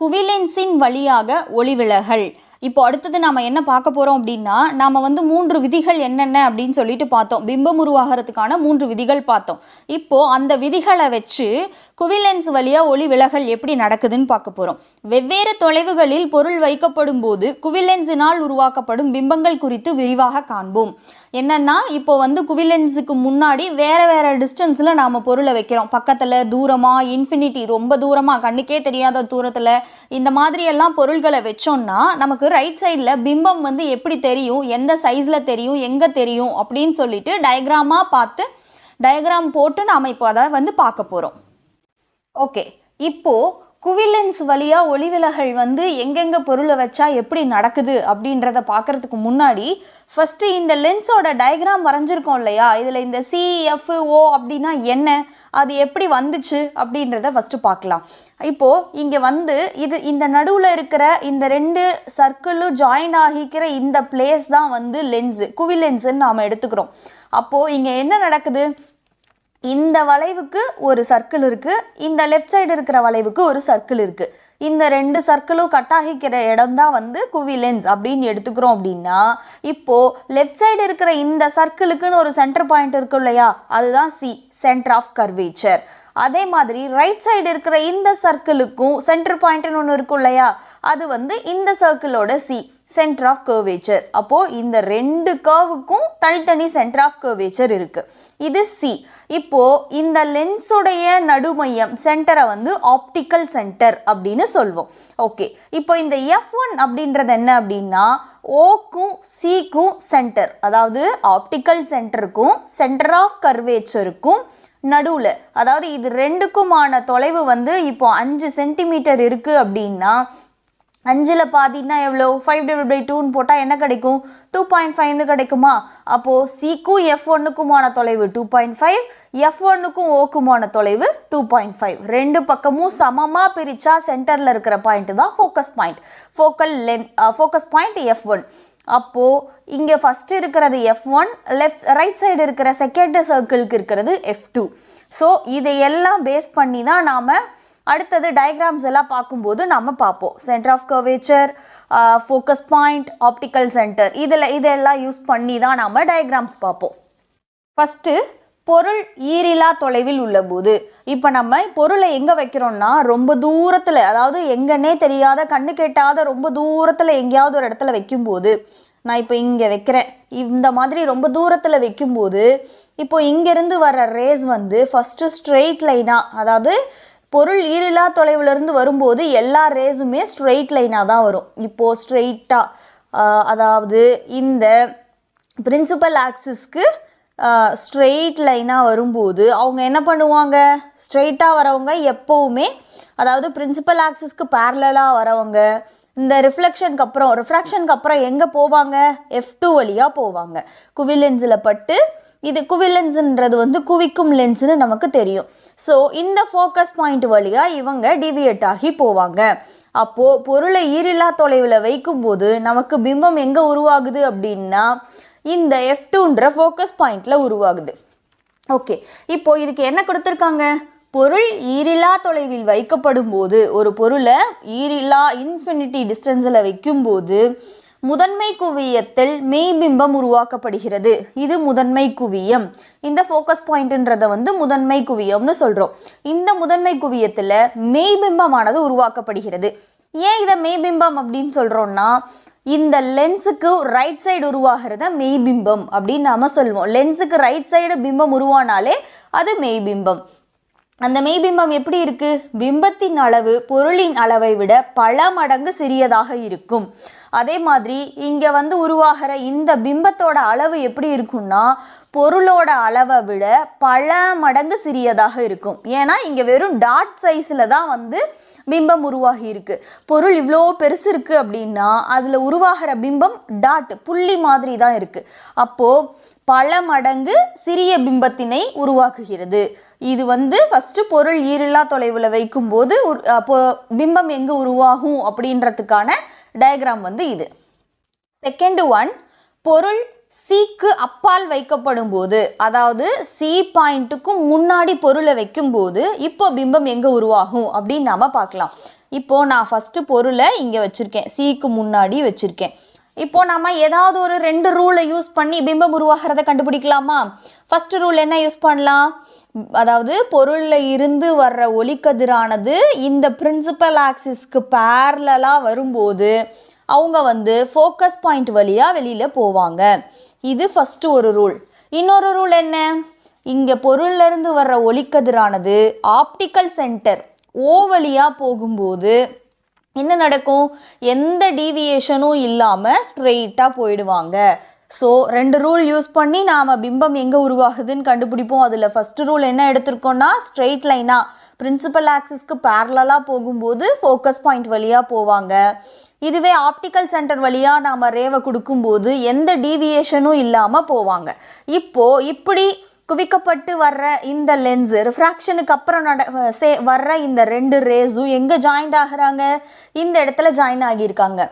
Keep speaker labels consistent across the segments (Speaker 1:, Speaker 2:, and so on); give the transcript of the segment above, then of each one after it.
Speaker 1: குவிலென்ஸின் வழியாக ஒளிவிலகல். இப்போ அடுத்தது நாம் என்ன பார்க்க போகிறோம் அப்படின்னா, நாம் வந்து 3 விதிகள் என்னென்ன அப்படின்னு சொல்லிட்டு பார்த்தோம். பிம்பம் உருவாகிறதுக்கான 3 விதிகள் பார்த்தோம். இப்போது அந்த விதிகளை வச்சு குவிலென்ஸ் வழியாக ஒளி விலகல் எப்படி நடக்குதுன்னு பார்க்க போகிறோம். வெவ்வேறு தொலைவுகளில் பொருள் வைக்கப்படும் போது குவிலென்ஸினால் உருவாக்கப்படும் பிம்பங்கள் குறித்து விரிவாக காண்போம். என்னென்னா, இப்போ வந்து குவிலென்ஸுக்கு முன்னாடி வேறு வேறு டிஸ்டன்ஸில் நாம் பொருளை வைக்கிறோம். பக்கத்தில், தூரமாக, இன்ஃபினிட்டி ரொம்ப தூரமாக, கண்ணுக்கே தெரியாத தூரத்தில், இந்த மாதிரியெல்லாம் பொருள்களை வச்சோம்னா நமக்கு ரைட் சைடில் பிம்பம் வந்து எப்படி தெரியும், எந்த சைஸில் தெரியும், எங்கே தெரியும் அப்படின்னு சொல்லிட்டு டயக்ராமாக பார்த்து டயக்ராம் போட்டு நாம் இப்போ அதை வந்து பார்க்க போகிறோம். ஓகே, இப்போது குவிலென்ஸ் வழியாக ஒளிவிலகல் வந்து எங்கெங்கே பொருளை வச்சா எப்படி நடக்குது அப்படின்றத பார்க்குறதுக்கு முன்னாடி ஃபஸ்ட்டு இந்த லென்ஸோட டயக்ராம் வரைஞ்சிருக்கோம் இல்லையா, இதில் இந்த CFO அப்படின்னா என்ன, அது எப்படி வந்துச்சு அப்படின்றத ஃபஸ்ட்டு பார்க்கலாம். இப்போது இங்கே வந்து இந்த நடுவில் இருக்கிற இந்த 2 சர்க்கிளும் ஜாயின் ஆகிக்கிற இந்த பிளேஸ் தான் வந்து லென்ஸு, குவிலென்ஸுன்னு நாம் எடுத்துக்கிறோம். அப்போது இங்கே என்ன நடக்குது, இந்த வளைவுக்கு ஒரு சர்க்கிள் இருக்குது, இந்த லெஃப்ட் சைடு இருக்கிற வளைவுக்கு ஒரு சர்க்கிள் இருக்குது. இந்த 2 சர்க்கிளும் கட்டாகிக்கிற இடம் தான் வந்து குவிலென்ஸ் அப்படின்னு எடுத்துக்கிறோம். அப்படின்னா இப்போது லெஃப்ட் சைடு இருக்கிற இந்த சர்க்கிளுக்குன்னு ஒரு சென்டர் பாயிண்ட் இருக்கும் இல்லையா, அதுதான் C, சென்டர் ஆஃப் கர்வேச்சர். அதே மாதிரி ரைட் சைடு இருக்கிற இந்த சர்க்கிளுக்கும் சென்டர் பாயிண்ட்னு ஒன்று இருக்கும் இல்லையா, அது வந்து இந்த சர்க்கிளோட C, சென்டர் ஆஃப் கர்வேச்சர். அப்போது இந்த 2 கர்வுக்கும் தனித்தனி சென்டர் ஆஃப் கர்வேச்சர் இருக்குது. இது C. இப்போது இந்த லென்ஸுடைய நடுமையம் சென்டரை வந்து ஆப்டிக்கல் சென்டர் அப்படின்னு சொல்வோம். ஓகே, இப்போ இந்த F1 அப்படின்றது என்ன அப்படின்னா, ஓக்கும் சிக்கும் சென்டர், அதாவது ஆப்டிக்கல் சென்டருக்கும் சென்டர் ஆஃப் கர்வேச்சருக்கும் நடுவில், அதாவது இது 2க்குமான தொலைவு வந்து இப்போ 5 சென்டிமீட்டர் இருக்குது அப்படின்னா 5ல் பாதின்னா எவ்வளோ, 5/2ன்னு போட்டால் என்ன கிடைக்கும், 2.5ன்னு கிடைக்குமா. அப்போது சிக்கும் F1க்குமான தொலைவு 2.5, F1க்கும் ஓக்குமான தொலைவு 2.5. 2 பக்கமும் சமமாக பிரித்தா சென்டரில் இருக்கிற பாயிண்ட் தான் focus point, focus point F1. அப்போது இங்கே ஃபஸ்ட்டு இருக்கிறது F1, ரைட் சைடு இருக்கிற செகண்ட் சர்க்கிளுக்கு இருக்கிறது F2. ஸோ இதையெல்லாம் பேஸ் பண்ணி தான் நாம் அடுத்தது டயக்ராம்ஸ் எல்லாம் பார்க்கும்போது நம்ம பார்ப்போம். Centre of curvature, focus point, optical centre, இதெல்லாம் யூஸ் பண்ணி தான் நாம் டயக்ராம்ஸ் பார்ப்போம். ஃபஸ்ட்டு பொருள் ஈரிலா தொலைவில் உள்ள போது, இப்போ நம்ம பொருளை எங்கே வைக்கிறோம்னா ரொம்ப தூரத்தில், அதாவது எங்கன்னே தெரியாத, கண்ணு கேட்டாத ரொம்ப தூரத்தில் எங்கேயாவது ஒரு இடத்துல வைக்கும்போது, நான் இப்போ இங்கே வைக்கிறேன், இந்த மாதிரி ரொம்ப தூரத்தில் வைக்கும்போது இப்போது இங்கேருந்து வர ரேஸ் வந்து ஃபஸ்ட்டு ஸ்ட்ரெயிட் லைனாக, அதாவது பொருள் ஈரிலா தொலைவிலிருந்து வரும்போது எல்லா ரேஸுமே ஸ்ட்ரெயிட் லைனாக தான் வரும். இப்போது ஸ்ட்ரெயிட்டாக, அதாவது இந்த பிரின்சிபல் ஆக்சிஸ்க்கு ஸ்ட்ரெயிட் லைனாக வரும்போது அவங்க என்ன பண்ணுவாங்க, ஸ்ட்ரெயிட்டாக வரவங்க எப்போவுமே, அதாவது பிரின்சிபல் ஆக்சிஸ்க்கு பேரலாக வரவங்க இந்த ரிஃப்ராக்ஷனுக்கு அப்புறம் எங்கே போவாங்க, F2 வழியாக போவாங்க. குவிலென்ஸில் பட்டு, இது குவிலென்ஸுன்றது வந்து குவிக்கும் லென்ஸுன்னு நமக்கு தெரியும். ஸோ இந்த ஃபோக்கஸ் பாயிண்ட் வழியாக இவங்க டிவியேட் ஆகி போவாங்க. அப்போது பொருளை ஈரிலா தொலைவில் வைக்கும்போது நமக்கு பிம்பம் எங்கே உருவாகுது அப்படின்னா இந்த F2ன்ற ஃபோக்கஸ் பாயிண்டில் உருவாகுது. ஓகே, இப்போது இதுக்கு என்ன கொடுத்துருக்காங்க, பொருள் ஈரிலா தொலைவில் வைக்கப்படும் போது, ஒரு பொருளை ஈரிலா இன்ஃபினிட்டி டிஸ்டன்ஸில் வைக்கும்போது முதன்மை குவியத்தில் மெய்பிம்பம் உருவாக்கப்படுகிறது. இது முதன்மை குவியம். இந்த ஃபோக்கஸ் பாயிண்ட்ன்றதை வந்து முதன்மை குவியம்னு சொல்கிறோம். இந்த முதன்மை குவியத்தில் மெய்பிம்பமானது உருவாக்கப்படுகிறது. ஏன் இதை மெய்பிம்பம் அப்படின்னு சொல்கிறோன்னா, இந்த லென்ஸுக்கு ரைட் சைடு உருவாகிறத மெய்பிம்பம் அப்படின்னு நாம் சொல்லுவோம். லென்ஸுக்கு ரைட் சைடு பிம்பம் உருவானாலே அது மெய்பிம்பம். அந்த மெய்பிம்பம் எப்படி இருக்குது, பிம்பத்தின் அளவு பொருளின் அளவை விட பல மடங்கு சிறியதாக இருக்கும். அதே மாதிரி இங்கே வந்து உருவாகிற இந்த பிம்பத்தோட அளவு எப்படி இருக்கும்னா பொருளோட அளவை விட பல மடங்கு சிறியதாக இருக்கும். ஏன்னா இங்கே வெறும் டாட் சைஸில் தான் வந்து பிம்பம் உருவாகி இருக்கு. பொருள் இவ்வளோ பெருசு இருக்குது அப்படின்னா அதில் உருவாகிற பிம்பம் டாட், புள்ளி மாதிரி தான் இருக்குது. அப்போது பல மடங்கு சிறிய பிம்பத்தினை உருவாக்குகிறது. இது வந்து ஃபஸ்ட்டு பொருள் ஈரிலா தொலைவில் வைக்கும்போது பிம்பம் எங்கே உருவாகும் அப்படின்றதுக்கான டயக்ராம் வந்து இது. செகண்ட் ஒன், பொருள் சிக்கு அப்பால் வைக்கப்படும் போது, அதாவது சி பாயிண்ட்டுக்கும் முன்னாடி பொருளை வைக்கும்போது இப்போ பிம்பம் எங்கே உருவாகும் அப்படின்னு நாம் பார்க்கலாம். இப்போது நான் ஃபஸ்ட்டு பொருளை இங்கே வச்சுருக்கேன், சிக்கு முன்னாடி வச்சுருக்கேன். இப்போ நம்ம ஏதாவது ஒரு 2 ரூலை யூஸ் பண்ணி பிம்பம் உருவாகிறத கண்டுபிடிக்கலாமா? ஃபர்ஸ்ட் ரூல் என்ன யூஸ் பண்ணலாம்? அதாவது பொருளில் இருந்து வர்ற ஒளிக்கதிரானது இந்த பிரின்சிபல் ஆக்சிஸ்க்கு பேரலாக வரும்போது அவங்க வந்து ஃபோக்கஸ் பாயிண்ட் வழியாக வெளியில் போவாங்க. இது ஃபஸ்ட்டு ஒரு ரூல். இன்னொரு ரூல் என்ன? இங்கே பொருளிலிருந்து வர்ற ஒளிக்கதிரானது ஆப்டிக்கல் சென்டர் ஓ வழியாக போகும்போது என்ன நடக்கும்? எந்த டீவியேஷனும் இல்லாமல் ஸ்ட்ரெயிட்டாக போயிடுவாங்க. ஸோ 2 ரூல் யூஸ் பண்ணி நாம் பிம்பம் எங்கே உருவாகுதுன்னு கண்டுபிடிப்போம். அதில் ஃபஸ்ட்டு ரூல் என்ன எடுத்திருக்கோன்னா, ஸ்ட்ரெயிட் லைனாக பிரின்சிபல் ஆக்சிஸ்க்கு பேரலாக போகும்போது ஃபோக்கஸ் பாயிண்ட் வழியாக போவாங்க. இதுவே ஆப்டிக்கல் சென்டர் வழியாக நாம் ரேவை கொடுக்கும்போது எந்த டீவியேஷனும் இல்லாமல் போவாங்க. இப்போது இப்படி குவிக்கப்பட்டு வர்ற இந்த லென்ஸு ரிஃப்ராக்ஷனுக்கு அப்புறம் வர்ற இந்த 2 ரேஸும் எங்கே ஜாயிண்ட் ஆகுறாங்க? இந்த இடத்துல ஜாயின் ஆகியிருக்காங்க.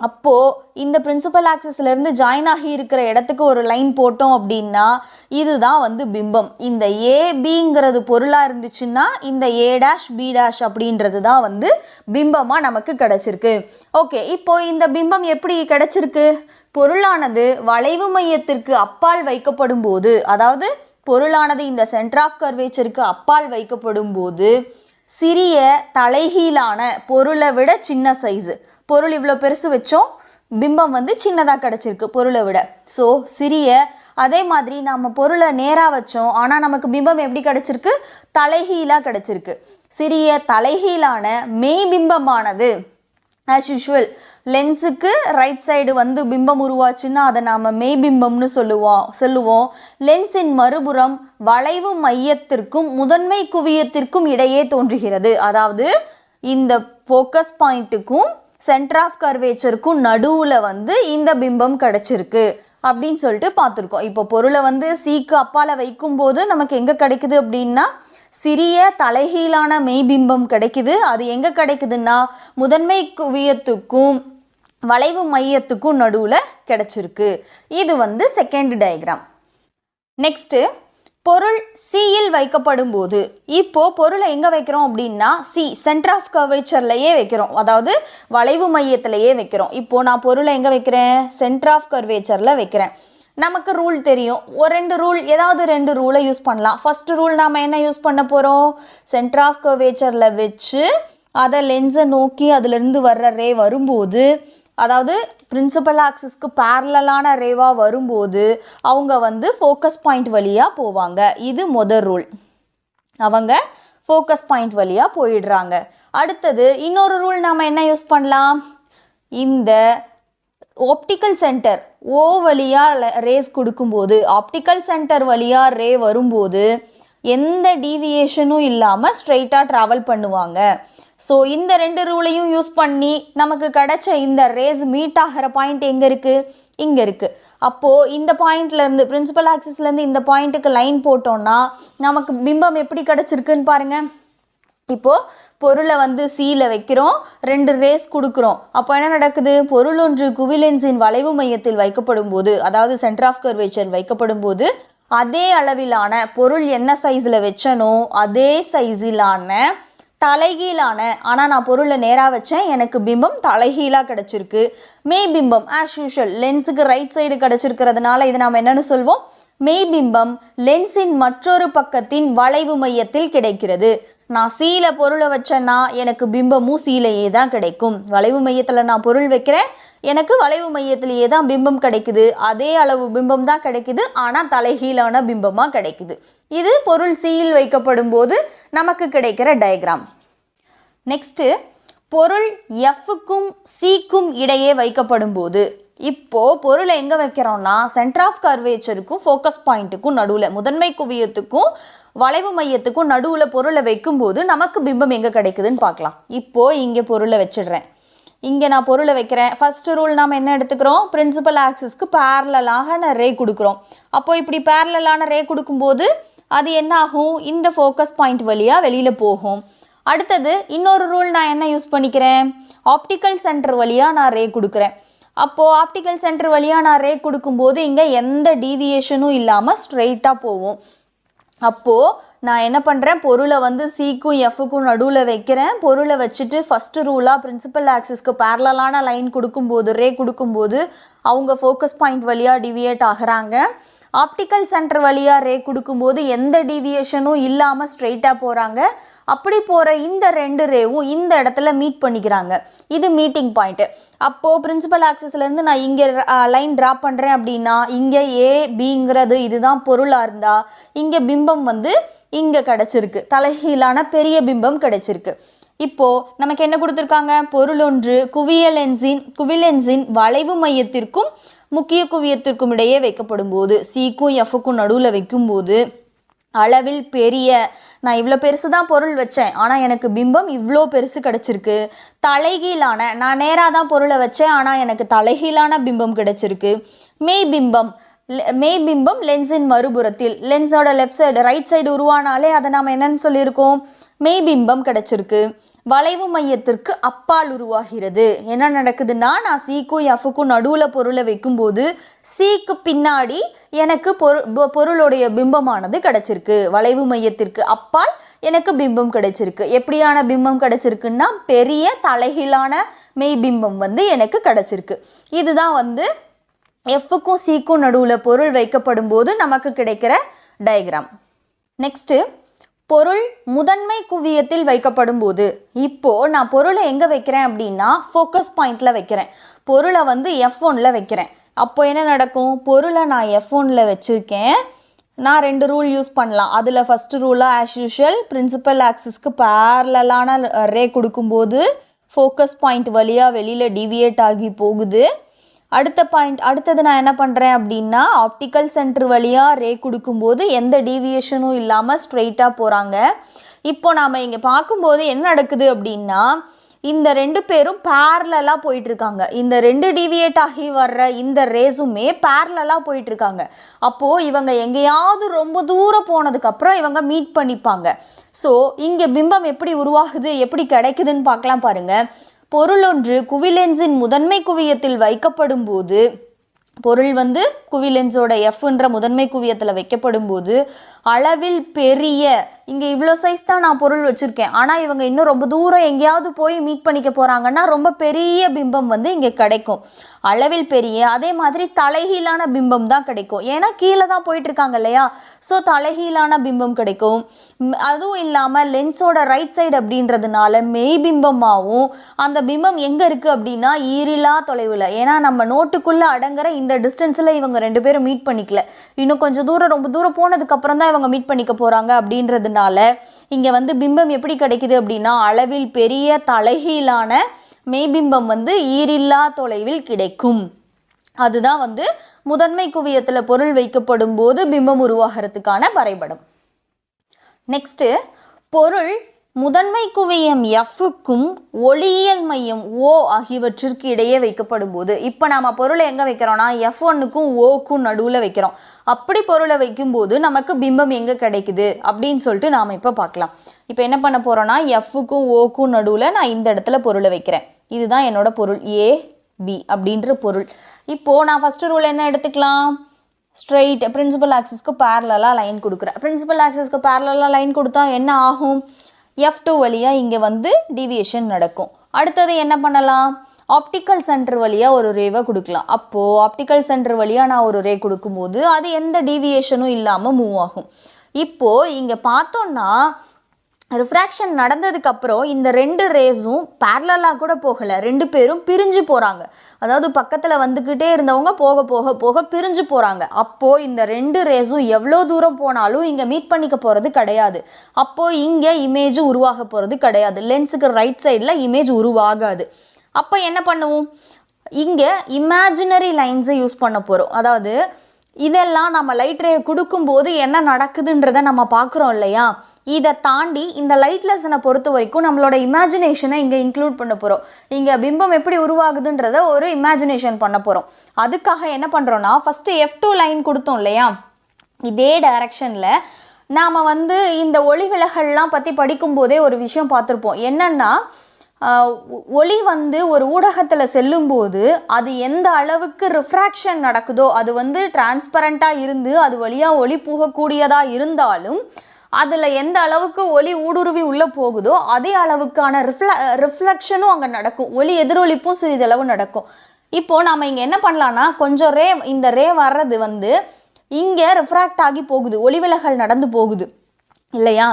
Speaker 1: அப்போது இந்த பிரின்சிபல் ஆக்சிஸ்லேருந்து ஜாயின் ஆகி இருக்கிற இடத்துக்கு ஒரு லைன் போட்டோம் அப்படின்னா இதுதான் வந்து பிம்பம். இந்த ஏபிங்கிறது பொருளாக இருந்துச்சுன்னா இந்த ஏ டேஷ் பி டேஷ் அப்படின்றது தான் வந்து பிம்பமாக நமக்கு கிடச்சிருக்கு. ஓகே, இப்போது இந்த பிம்பம் எப்படி கிடச்சிருக்கு? பொருளானது வளைவு மையத்திற்கு அப்பால் வைக்கப்படும் போது, அதாவது பொருளானது இந்த சென்டர் ஆஃப் கர்வேச்சருக்கு அப்பால் வைக்கப்படும் போது சிறிய தலைகீழான பொருளை விட சின்ன சைஸு, பொருள் இவ்வளோ பெருசு வச்சோம், பிம்பம் வந்து சின்னதாக கிடச்சிருக்கு பொருளை விட. ஸோ சிறிய, அதே மாதிரி நம்ம பொருளை நேராக வச்சோம், ஆனால் நமக்கு பிம்பம் எப்படி கிடச்சிருக்கு? தலைகீழாக கிடச்சிருக்கு. சிறிய தலைகீழான மெய் பிம்பமானது ஆஸ் யூஷுவல் லென்ஸுக்கு ரைட் சைடு வந்து பிம்பம் உருவாச்சுன்னா அதை நாம் மெய் பிம்பம்னு சொல்லுவோம். லென்ஸின் மறுபுறம் வளைவு மையத்திற்கும் முதன்மை குவியத்திற்கும் இடையே தோன்றுகிறது. அதாவது இந்த ஃபோக்கஸ் பாயிண்ட்டுக்கும் சென்டர் ஆஃப் கர்வேச்சருக்கும் நடுவில் வந்து இந்த பிம்பம் கிடச்சிருக்கு அப்படின்னு சொல்லிட்டு பார்த்துருக்கோம். இப்போ பொருளை வந்து சிக்கு அப்பால் வைக்கும்போது நமக்கு எங்கே கிடைக்குது அப்படின்னா சிறிய தலைகீழான மெய்பிம்பம் கிடைக்குது. அது எங்கே கிடைக்குதுன்னா முதன்மை குவியத்துக்கும் வளைவு மையத்துக்கும் நடுவில் கிடச்சிருக்கு. இது வந்து செகண்ட் டயக்ராம். நெக்ஸ்ட்டு பொருள் சியில் வைக்கப்படும் போது, இப்போது பொருளை எங்கே வைக்கிறோம் அப்படின்னா சி சென்டர் ஆஃப் கர்வேச்சர்லையே வைக்கிறோம், அதாவது வளைவு மையத்திலையே வைக்கிறோம். இப்போது நான் பொருளை எங்கே வைக்கிறேன்? சென்டர் ஆஃப் கர்வேச்சரில் வைக்கிறேன். நமக்கு ரூல் தெரியும், ஒரு 2 ரூல், ஏதாவது 2 ரூலை யூஸ் பண்ணலாம். ஃபஸ்ட்டு ரூல் நாம் என்ன யூஸ் பண்ண போகிறோம்? சென்டர் ஆஃப் கர்வேச்சரில் வச்சு அதை லென்ஸை நோக்கி அதிலிருந்து வர்ற ரே வரும்போது, அதாவது பிரின்சிபல் ஆக்சிஸ்க்கு பேரலான ரேவாக வரும்போது அவங்க வந்து ஃபோக்கஸ் பாயிண்ட் வழியாக போவாங்க. இது முதல் ரூல். அவங்க ஃபோக்கஸ் பாயிண்ட் வழியாக போயிடுறாங்க. அடுத்தது இன்னொரு ரூல் நாம் என்ன யூஸ் பண்ணலாம்? இந்த ஆப்டிக்கல் சென்டர் ஓ வழியாக ரேஸ் கொடுக்கும்போது, ஆப்டிக்கல் சென்டர் வழியாக ரே வரும்போது எந்த டீவியேஷனும் இல்லாமல் ஸ்ட்ரெயிட்டாக ட்ராவல் பண்ணுவாங்க. ஸோ இந்த 2 ரூலையும் யூஸ் பண்ணி நமக்கு கிடைச்ச இந்த ரேஸ் மீட் ஆகிற பாயிண்ட் எங்கே இருக்குது? இங்கே இருக்குது. அப்போது இந்த பாயிண்ட்லேருந்து பிரின்சிபல் ஆக்சிஸ்லேருந்து இந்த பாயிண்ட்டுக்கு லைன் போட்டோன்னா நமக்கு பிம்பம் எப்படி கிடச்சிருக்குன்னு பாருங்கள். இப்போது பொருளை வந்து சியில் வைக்கிறோம், 2 ரேஸ் கொடுக்குறோம். அப்போ என்ன நடக்குது? பொருள் ஒன்று குவிலென்ஸின் வளைவு மையத்தில் வைக்கப்படும் போது, அதாவது சென்டர் ஆஃப் கர்வேச்சர் வைக்கப்படும் போது அதே அளவிலான பொருள் என்ன சைஸில் வச்சனோ அதே சைஸிலான தலைகீழான, ஆனால் நான் பொருளை நேராக வச்சேன், எனக்கு பிம்பம் தலைகீழாக கிடச்சிருக்கு. மெய் பிம்பம் ஆஸ் யூஷுவல் லென்ஸுக்கு ரைட் சைடு கிடச்சிருக்கிறதுனால இது நாம் என்னென்னு சொல்வோம்? மெய் பிம்பம் லென்ஸின் மற்றொரு பக்கத்தின் வளைவு மையத்தில் கிடைக்கிறது. நான் சீல பொருளை வச்சேன்னா எனக்கு பிம்பமும் சீலையே தான் கிடைக்கும். வளைவு மையத்தில் நான் பொருள் வைக்கிறேன், எனக்கு வளைவு மையத்திலேயே தான் பிம்பம் கிடைக்குது. அதே அளவு பிம்பம் தான் கிடைக்குது, ஆனால் தலைகீழான பிம்பமாக கிடைக்குது. இது பொருள் சியில் வைக்கப்படும் போது நமக்கு கிடைக்கிற டயக்ராம். நெக்ஸ்ட்டு பொருள் எஃப்க்கும் சிக்கும் இடையே வைக்கப்படும் போது, இப்போது பொருளை எங்கே வைக்கிறோம்னா சென்டர் ஆஃப் கர்வேச்சருக்கும் ஃபோக்கஸ் பாயிண்ட்டுக்கும் நடுவில், முதன்மை குவியத்துக்கும் வளைவு மையத்துக்கும் நடுவில் பொருளை வைக்கும்போது நமக்கு பிம்பம் எங்கே கிடைக்குதுன்னு பார்க்கலாம். இப்போது இங்கே பொருளை வச்சிடுறேன், இங்கே நான் பொருளை வைக்கிறேன். ஃபஸ்ட்டு ரூல் நாம் என்ன எடுத்துக்கிறோம்? பிரின்சிபல் ஆக்சிஸ்க்கு பேரலாக ரே கொடுக்குறோம். அப்போது இப்படி பேரலான ரே கொடுக்கும்போது அது என்ன ஆகும்? இந்த ஃபோக்கஸ் பாயிண்ட் வழியாக வெளியில் போகும். அடுத்தது இன்னொரு ரூல் நான் என்ன யூஸ் பண்ணிக்கிறேன்? ஆப்டிக்கல் சென்டர் வழியாக நான் ரே கொடுக்குறேன். அப்போது ஆப்டிக்கல் சென்டர் வழியாக நான் ரே கொடுக்கும்போது இங்கே எந்த டீவியேஷனும் இல்லாமல் ஸ்ட்ரெயிட்டாக போகும். அப்போது நான் என்ன பண்ணுறேன், பொருளை வந்து சிக்கும் எஃப்க்கும் நடுவில் வைக்கிறேன். பொருளை வச்சுட்டு ஃபஸ்ட்டு ரூலாக பிரின்சிபல் ஆக்சிஸ்க்கு பேரலான லைன் கொடுக்கும்போது, ரே கொடுக்கும்போது அவங்க ஃபோக்கஸ் பாயிண்ட் வழியாக டிவியேட் ஆகிறாங்க. ஆப்டிக்கல் சென்டர் வழியாக ரே கொடுக்கும்போது எந்த டிவியேஷனும் இல்லாமல் ஸ்ட்ரெயிட்டாக போகிறாங்க. அப்படி போகிற இந்த 2 ரேவும் இந்த இடத்துல மீட் பண்ணிக்கிறாங்க. இது மீட்டிங் பாயிண்ட்டு. அப்போது பிரின்சிபல் ஆக்சிஸ்லேருந்து நான் இங்கே லைன் ட்ரா பண்ணுறேன் அப்படின்னா, இங்கே ஏபிங்கிறது இதுதான் பொருளாக இருந்தால், இங்கே பிம்பம் வந்து இங்கே கிடச்சிருக்கு, தலைகீழான பெரிய பிம்பம் கிடச்சிருக்கு. இப்போது நமக்கு என்ன கொடுத்துருக்காங்க, பொருள் ஒன்று குவிலென்ஸின் வளைவு மையத்திற்கும் முக்கிய குவியத்திற்கும் இடையே வைக்கப்படும் போது, சிக்கும் எஃப்க்கும் நடுவில் வைக்கும்போது அளவில் பெரிய, நான் இவ்வளோ பெருசு தான் பொருள் வச்சேன், ஆனால் எனக்கு பிம்பம் இவ்வளோ பெருசு கிடச்சிருக்கு. தலைகீழான, நான் நேராக தான் பொருளை வச்சேன், ஆனால் எனக்கு தலைகீழான பிம்பம் கிடச்சிருக்கு. மெய்பிம்பம் லென்ஸின் மறுபுறத்தில், லென்ஸோட லெஃப்ட் சைடு ரைட் சைடு உருவானாலே அதை நாம் என்னன்னு சொல்லியிருக்கோம், மெய்பிம்பம் கிடச்சிருக்கு. வளைவு மையத்திற்கு அப்பால் உருவாகிறது. என்ன நடக்குதுன்னா, நான் சிக்கும் எஃப்க்கும் நடுவில் பொருளை வைக்கும்போது சிக்கு பின்னாடி எனக்கு பொருளுடைய பிம்பமானது கிடச்சிருக்கு. வளைவு மையத்திற்கு அப்பால் எனக்கு பிம்பம் கிடைச்சிருக்கு. எப்படியான பிம்பம் கிடச்சிருக்குன்னா, பெரிய தலைகீழான மெய்பிம்பம் வந்து எனக்கு கிடச்சிருக்கு. இதுதான் வந்து எஃப்க்கும் சிக்கும் நடுவில் பொருள் வைக்கப்படும் போது நமக்கு கிடைக்கிற டயக்ராம். நெக்ஸ்ட்டு, பொருள் முதன்மை குவியத்தில் வைக்கப்படும் போது, இப்போது நான் பொருளை எங்கே வைக்கிறேன் அப்படின்னா ஃபோக்கஸ் பாயிண்டில் வைக்கிறேன். பொருளை வந்து F1ல் வைக்கிறேன். அப்போ என்ன நடக்கும், பொருளை நான் F1ல் வச்சுருக்கேன். நான் 2 ரூல் யூஸ் பண்ணலாம். அதில் ஃபஸ்ட்டு ரூலாக ஆஸ் யூஷுவல் பிரின்சிபல் ஆக்சிஸ்க்கு பேரலான ரே கொடுக்கும்போது ஃபோக்கஸ் பாயிண்ட் வழியாக வெளியில் டிவியேட் ஆகி போகுது. அடுத்தது நான் என்ன பண்ணுறேன் அப்படின்னா, ஆப்டிக்கல் சென்டர் வழியாக ரே கொடுக்கும்போது எந்த டீவியேஷனும் இல்லாமல் ஸ்ட்ரெயிட்டாக போகிறாங்க. இப்போ நாம் இங்கே பார்க்கும்போது என்ன நடக்குது அப்படின்னா, இந்த 2 பேரும் பேரலாக போயிட்டுருக்காங்க. இந்த 2 டிவியேட் ஆகி வர்ற இந்த ரேஸுமே பேரலாக போயிட்டுருக்காங்க. அப்போது இவங்க எங்கேயாவது ரொம்ப தூரம் போனதுக்கப்புறம் இவங்க மீட் பண்ணிப்பாங்க. ஸோ இங்கே பிம்பம் எப்படி உருவாகுது, எப்படி கிடைக்குதுன்னு பார்க்கலாம் பாருங்கள். பொருள் ஒன்று குவிலென்ஸின் முதன்மை குவியத்தில் வைக்கப்படும் போது, பொருள் வந்து குவிலென்ஸோட எஃப்ன்ற முதன்மை குவியத்தில் வைக்கப்படும் போது அளவில் பெரிய, இங்கே இவ்வளோ சைஸ் தான் நான் பொருள் வச்சுருக்கேன், ஆனால் இவங்க இன்னும் ரொம்ப தூரம் எங்கேயாவது போய் மீட் பண்ணிக்க போகிறாங்கன்னா ரொம்ப பெரிய பிம்பம் வந்து இங்கே கிடைக்கும். அளவில் பெரிய, அதே மாதிரி தலைகீழான பிம்பம் தான் கிடைக்கும். ஏன்னா கீழே தான் போயிட்டுருக்காங்க இல்லையா, ஸோ தலைகீழான பிம்பம் கிடைக்கும். அதுவும் இல்லாமல் லென்ஸோட ரைட் சைடு அப்படின்றதுனால மெய் பிம்பமாகவும், அந்த பிம்பம் எங்கே இருக்குது அப்படின்னா ஈரிலா தொலைவில். ஏன்னா நம்ம நோட்டுக்குள்ளே அடங்குற இந்த டிஸ்டன்ஸில் இவங்க 2 பேரும் மீட் பண்ணிக்கல, இன்னும் கொஞ்சம் தூரம் ரொம்ப தூரம் போனதுக்கப்புறம் தான் இவங்க மீட் பண்ணிக்க போகிறாங்க. அப்படின்றதுனால இங்கே வந்து பிம்பம் எப்படி கிடைக்குது அப்படின்னா, அளவில் பெரிய தலைகீழான மெய்பிம்பம் வந்து ஈரில்லா தொலைவில் கிடைக்கும். அதுதான் வந்து முதன்மை குவியத்தில் பொருள் வைக்கப்படும் போது பிம்பம் உருவாகிறதுக்கான வரைபடம். நெக்ஸ்ட்டு, பொருள் முதன்மை குவியம் எஃப்க்கும் ஒளியியல் மையம் ஓ ஆகியவற்றிற்கு இடையே வைக்கப்படும் போது, இப்போ நாம் பொருளை எங்கே வைக்கிறோன்னா F1க்கும் ஓக்கும் நடுவில் வைக்கிறோம். அப்படி பொருளை வைக்கும்போது நமக்கு பிம்பம் எங்கே கிடைக்குது அப்படின்னு சொல்லிட்டு நாம் இப்போ பார்க்கலாம். இப்போ என்ன பண்ண போகிறோன்னா, எஃப்க்கும் ஓக்கும் நடுவில் நான் இந்த இடத்துல பொருளை வைக்கிறேன். இதுதான் என்னோட பொருள் AB அப்படின்ற பொருள். இப்போது நான் ஃபஸ்ட்டு ரூல் என்ன எடுத்துக்கலாம், ஸ்ட்ரெயிட் பிரின்சிபல் ஆக்சிஸ்க்கு பேரலாக லைன் கொடுக்குறேன். பிரின்சிபல் ஆக்சிஸ்க்கு பேரலாக லைன் கொடுத்தா என்ன ஆகும், F2 வழியாக இங்கே வந்து டிவியேஷன் நடக்கும். அடுத்தது என்ன பண்ணலாம், ஆப்டிக்கல் சென்டர் வழியாக ஒரு ரேவை கொடுக்கலாம். அப்போது ஆப்டிக்கல் சென்டர் வழியாக நான் ஒரு ரே கொடுக்கும்போது அது எந்த டிவியேஷனும் இல்லாமல் மூவ் ஆகும். இப்போது இங்கே பார்த்தோன்னா ரிஃப்ராக்ஷன் நடந்ததுக்கப்புறம் இந்த 2 ரேஸும் பேரலாக கூட போகலை, 2 பேரும் பிரிஞ்சு போகிறாங்க. அதாவது பக்கத்தில் வந்துக்கிட்டே இருந்தவங்க போக போக போக பிரிஞ்சு போகிறாங்க. அப்போது இந்த 2 ரேஸும் எவ்வளோ தூரம் போனாலும் இங்கே மீட் பண்ணிக்க போகிறது கிடையாது. அப்போது இங்கே இமேஜ் உருவாக போகிறது கிடையாது. லென்ஸுக்கு ரைட் சைடில் இமேஜ் உருவாகாது. அப்போ என்ன பண்ணுவோம், இங்கே இமேஜினரி லைன்ஸை யூஸ் பண்ண போகிறோம். அதாவது இதெல்லாம் நம்ம லைட் ரே கொடுக்கும்போது என்ன நடக்குதுன்றதை நம்ம பார்க்குறோம் இல்லையா, இதை தாண்டி இந்த லைட் லெசனை பொறுத்த வரைக்கும் நம்மளோட இமேஜினேஷனை இங்கே இன்க்ளூட் பண்ண போகிறோம். இங்கே பிம்பம் எப்படி உருவாகுதுன்றதை ஒரு இமேஜினேஷன் பண்ண போகிறோம். அதுக்காக என்ன பண்ணுறோன்னா, ஃபஸ்ட்டு F2 லைன் கொடுத்தோம் இல்லையா, இதே டைரக்ஷனில் நாம் வந்து இந்த ஒளி விலகல்லாம் பற்றி படிக்கும்போதே ஒரு விஷயம் பார்த்துருப்போம். என்னென்னா, ஒளி வந்து ஒரு ஊடகத்தில் செல்லும்போது அது எந்த அளவுக்கு ரிஃப்ராக்ஷன் நடக்குதோ, அது வந்து டிரான்ஸ்பரண்ட்டாக இருந்து அது வழியாக ஒளி போகக்கூடியதாக இருந்தாலும் அதில் எந்த அளவுக்கு ஒளி ஊடுருவி உள்ளே போகுதோ அதே அளவுக்கான ரிஃப்ளெக்ஷனும் அங்கே நடக்கும், ஒளி எதிரொலிப்பும் சிறிதளவு நடக்கும். இப்போது நம்ம இங்கே என்ன பண்ணலான்னா, கொஞ்சம் இந்த ரே வர்றது வந்து இங்கே ரிஃப்ராக்ட் ஆகி போகுது, ஒளிவிலகல் நடந்து போகுது இல்லையா?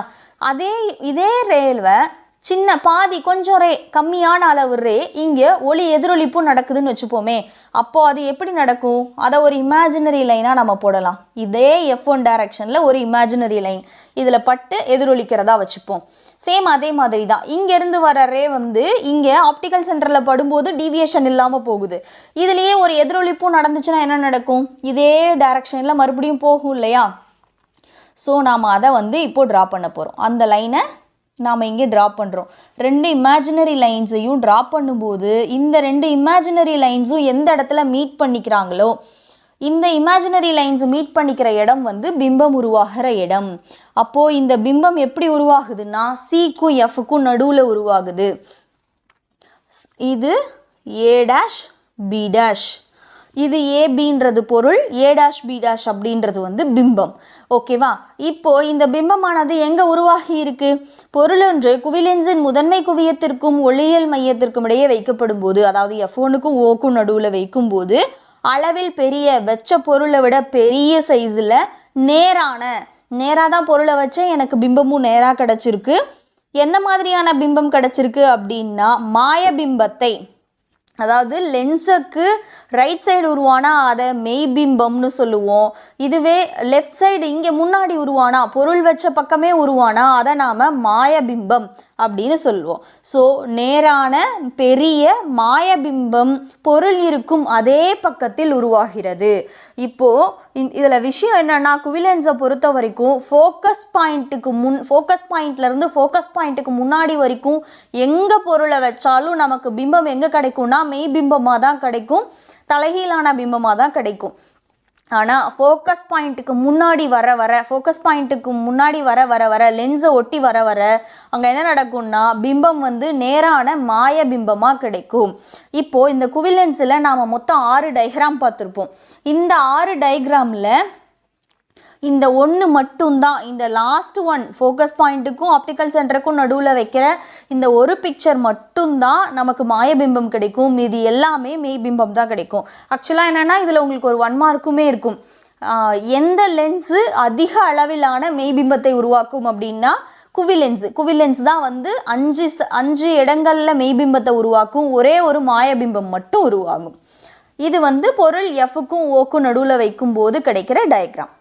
Speaker 1: இதே ரேவை சின்ன பாதி கொஞ்சம் ரே கம்மியான அளவு ரே இங்கே ஒளி எதிரொலிப்பும் நடக்குதுன்னு வச்சுப்போமே. அப்போது அது எப்படி நடக்கும்? அதை ஒரு இமேஜினரி லைனாக நம்ம போடலாம். இதே F1 டைரக்ஷனில் ஒரு இமேஜினரி லைன் இதில் பட்டு எதிரொலிக்கிறதா வச்சுப்போம். சேம் அதே மாதிரி தான் இங்கேருந்து வர ரே வந்து இங்கே ஆப்டிக்கல் சென்டரில் படும்போது டீவியேஷன் இல்லாமல் போகுது. இதுலேயே ஒரு எதிரொலிப்பும் நடந்துச்சுன்னா என்ன நடக்கும்? இதே டைரக்ஷனில் மறுபடியும் போகும் இல்லையா? ஸோ நாம் அதை வந்து இப்போது ட்ரா பண்ண போகிறோம். அந்த லைனை நாம் இங்கே ட்ரா பண்ணுறோம். 2 இமேஜினரி லைன்ஸையும் ட்ரா பண்ணும்போது இந்த 2 இமேஜினரி லைன்ஸும் எந்த இடத்துல மீட் பண்ணிக்கிறாங்களோ இந்த இமேஜினரி லைன்ஸ் மீட் பண்ணிக்கிற இடம் வந்து பிம்பம் உருவாகிற இடம். அப்போது இந்த பிம்பம் எப்படி உருவாகுதுன்னா சிக்கும் எஃப்க்கும் நடுவில் உருவாகுது. இது A டேஷ் B டேஷ், இது ஏபின்றது பொருள், A டேஷ் B டேஷ் அப்படின்றது வந்து பிம்பம். ஓகேவா? இப்போது இந்த பிம்பமானது எங்கே உருவாகி இருக்கு? பொருளொன்று குவிலென்ஸின் முதன்மை குவியத்திற்கும் ஒளியியல் மையத்திற்கும் இடையே வைக்கப்படும் போது, அதாவது F1க்கும் Oக்கும் நடுவில் வைக்கும்போது அளவில் பெரிய வச்ச பொருளை விட பெரிய சைஸில் நேராக தான் பொருளை வச்சேன், எனக்கு பிம்பமும் நேராக கிடச்சிருக்கு. எந்த மாதிரியான பிம்பம் கிடச்சிருக்கு அப்படின்னா மாய பிம்பத்தை, அதாவது லென்ஸுக்கு ரைட் சைடு உருவானா அதை மெய்பிம்பம்னு சொல்லுவோம். இதுவே லெஃப்ட் சைடு இங்கே முன்னாடி உருவானா பொருள் வச்ச பக்கமே உருவானா அதை நாம் மாயபிம்பம் அப்படின்னு சொல்லுவோம். ஸோ நேரான பெரிய மாயபிம்பம் பொருள் இருக்கும் அதே பக்கத்தில் உருவாகிறது. இப்போது இதில் விஷயம் என்னென்னா, குவிலென்ஸை பொறுத்த வரைக்கும் ஃபோக்கஸ் பாயிண்ட்லேருந்து ஃபோக்கஸ் பாயிண்ட்டுக்கு முன்னாடி வரைக்கும் எங்கே பொருளை வச்சாலும் நமக்கு பிம்பம் எங்கே கிடைக்கும்னா மெய்பிம்பமாக தான் கிடைக்கும், தலைகீழான பிம்பமாக தான் கிடைக்கும். ஆனால் ஃபோக்கஸ் பாயிண்ட்டுக்கு முன்னாடி வர லென்ஸை ஒட்டி வர அங்கே என்ன நடக்கும்னா பிம்பம் வந்து நேரான மாய பிம்பமாக கிடைக்கும். இப்போது இந்த குவிலென்ஸில் நாம் மொத்தம் 6 டயக்ராம் பார்த்துருப்போம். இந்த 6 டயக்ராமில் இந்த ஒன்று மட்டும்தான், இந்த லாஸ்ட் ஒன் ஃபோக்கஸ் பாயிண்ட்டுக்கும் ஆப்டிக்கல் சென்டருக்கும் நடுவில் வைக்கிற இந்த ஒரு பிக்சர் மட்டும்தான் நமக்கு மாயபிம்பம் கிடைக்கும். இது எல்லாமே மெய்பிம்பம் தான் கிடைக்கும். ஆக்சுவலாக என்னென்னா இதில் உங்களுக்கு ஒரு 1 மார்க்குமே இருக்கும். எந்த லென்ஸு அதிக அளவிலான மெய்பிம்பத்தை உருவாக்கும் அப்படின்னா குவிலென்ஸ் தான் வந்து 5 இடங்களில் மெய்பிம்பத்தை உருவாக்கும், ஒரே ஒரு மாயபிம்பம் மட்டும் உருவாகும். இது வந்து பொருள் Fக்கும் Oக்கும் நடுவில் வைக்கும்போது கிடைக்கிற டயக்ராம்.